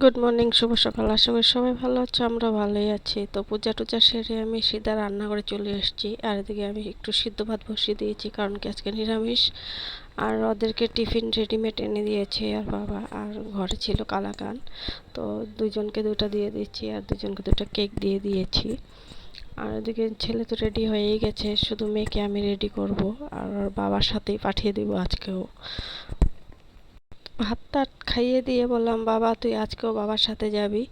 Good morning, শুভ সকাল। আশা করি সবাই ভালো আছো, আমরা ভালোই আছি। তো পূজা টুজা সেরে আমি সিধা রান্না করে চলে এসেছি। আর এদিকে আমি একটু সিদ্ধ ভাত বসিয়ে দিয়েছি, কারণ কি আজকে নিরামিষ। আর ওদেরকে টিফিন রেডিমেড এনে দিয়েছে আর বাবা, আর ঘরে ছিল কালাকান। তো দুজনকে দুটো দিয়ে দিচ্ছি আর দুজনকে দুটো কেক দিয়ে দিয়েছি। আর এদিকে ছেলে তো রেডি হয়েই গেছে, শুধু মেয়েকে আমি রেডি করব। আর ওর বাবার সাথেই পাঠিয়ে দিব আজকেও। ভাত টাত খাইয়ে দিয়ে বললাম, বাবা তুই আজকেও বাবার সাথে যাবি।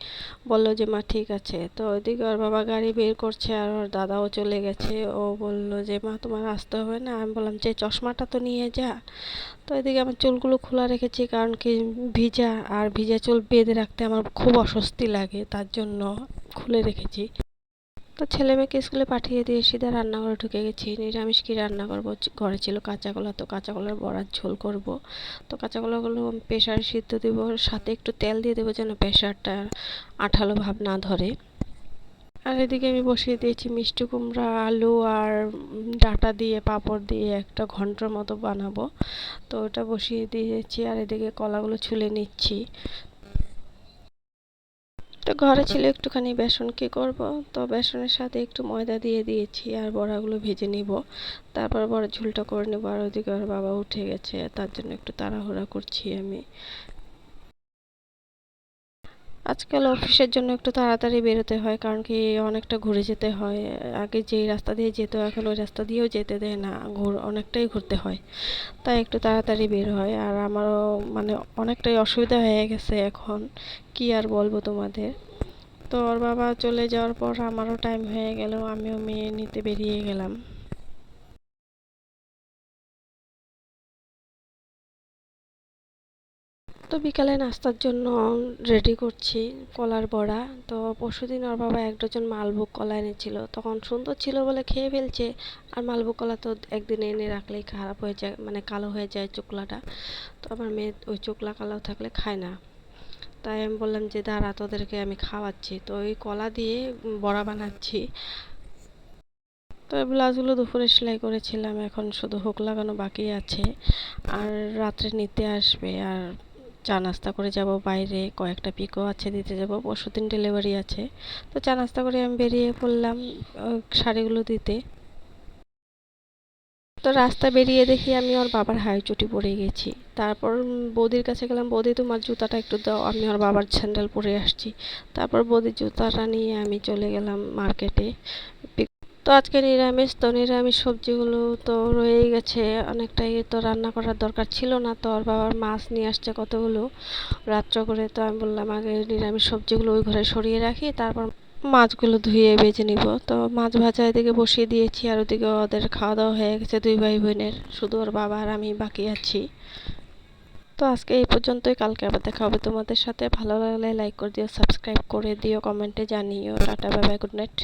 বললো যে মা ঠিক আছে। তো ওইদিকে ওর বাবা গাড়ি বের করছে আর ওর দাদাও চলে গেছে। ও বললো যে মা তোমার আসতে হবে না। আমি বললাম যে চশমাটা তো নিয়ে যা। তো এদিকে আমার চুলগুলো খোলা রেখেছি, কারণ কি ভিজা, আর ভিজা চুল বেঁধে রাখতে আমার খুব অস্বস্তি লাগে, তার জন্য খুলে রেখেছি। তো ছেলে মেয়েকে স্কুলে পাঠিয়ে দিয়ে সিধা রান্নাঘরে ঢুকে গেছি। নিরামিষ কি রান্না করব, ঘরে ছিল কাঁচা কলা, তো কাঁচা কলার বড়ার ঝোল করব। তো কাঁচা কলাগুলো প্রেসারে সিদ্ধ দেব, সাথে একটু তেল দিয়ে দেবো যেন প্রেসারটা আঠালো ভাব না ধরে। আর এদিকে আমি বসিয়ে দিয়েছি মিষ্টি কুমড়া, আলু আর ডাঁটা দিয়ে পাঁপড় দিয়ে একটা ঘন্টর মতো বানাবো। তো ওটা বসিয়ে দিয়েছি আর এদিকে কলাগুলো ছুলে নিচ্ছি। তো ঘরে ছিল একটুখানি বেসন, কি করব। তো বেসনের সাথে একটু ময়দা দিয়ে দিয়েছি আর বড়াগুলো ভেজে নিব। তারপর বড় ঝোলটা করে নেবো। আর ওদিকে ওর বাবা উঠে গেছে, তার জন্য একটু তাড়াহুড়া করছি আমি। আজকাল অফিসের জন্য একটু তাড়াতাড়ি বেরোতে হয়, কারণ কি অনেকটা ঘুরে যেতে হয়। আগে যেই রাস্তা দিয়ে যেত এখন ওই রাস্তা দিয়েও যেতে দেয় না, অনেকটাই ঘুরতে হয়। তাই একটু তাড়াতাড়ি বের হয়। আর আমারও মানে অনেকটাই অসুবিধা হয়ে গেছে এখন, কি আর বলবো তোমাদের। তো ওর বাবা চলে যাওয়ার পর আমারও টাইম হয়ে গেল, আমিও মেয়ে নিতে বেরিয়ে গেলাম। তো বিকালে নাস্তার জন্য রেডি করছি কলার বড়া। তো পরশুদিন ওর বাবা 1 ডজন মালভোগ কলা এনেছিল, তখন সুন্দর ছিল বলে খেয়ে ফেলছে। আর মালভোগ কলা তো একদিন এনে রাখলেই খারাপ হয়ে যায়, মানে কালো হয়ে যায় চোকলাটা। তো আমার মেয়ে ওই চোকলা কালো থাকলে খায় না। তাই আমি বললাম যে দাঁড়া, তোদেরকে আমি খাওয়াচ্ছি। তো ওই কলা দিয়ে বড়া বানাচ্ছি। তো এই ব্লাউজগুলো দুপুরে সেলাই করেছিলাম, এখন শুধু হুক লাগানো বাকি আছে। আর রাত্রে নিতে আসবে। আর চা নাস্তা করে যাব বাইরে, কয়েকটা পিকো আছে দিতে যাব, পরশুদিন ডেলিভারি আছে। তো চা নাস্তা করে আমি বেরিয়ে পড়লাম শাড়িগুলো দিতে। তো রাস্তা বেরিয়ে দেখি আমি ওর বাবার হাই চটি পরে গেছি। তারপর বৌদির কাছে গেলাম, বৌদি তোমার জুতাটা একটু দাও, আমি ওর বাবার স্যান্ডেল পরে আসছি। তারপর বৌদির জুতাটা নিয়ে আমি চলে গেলাম মার্কেটে। তো আজকে নিরামিষ, তো নিরামিষ সবজিগুলো তো রয়েই গেছে অনেকটাই, তো রান্না করার দরকার ছিল না। তো ওর বাবার মাছ নিয়ে আসছে কতগুলো রাত্র করে। তো আমি বললাম আগে নিরামিষ সবজিগুলো ওই ঘরে সরিয়ে রাখি, তারপর মাছগুলো ধুয়ে ভেজে নিব। তো মাছ ভাজা এদিকে বসিয়ে দিয়েছি আর ওদিকে ওদের খাওয়া দাওয়া হয়ে গেছে, দুই ভাই বোনের, শুধু ওর বাবা আর আমি বাকি আছি। তো আজকে এই পর্যন্তই, কালকে আবার দেখা হবে তোমাদের সাথে। ভালো লাগলে লাইক করে দিও, সাবস্ক্রাইব করে দিও, কমেন্টে জানিও। Tata, bye bye, good night.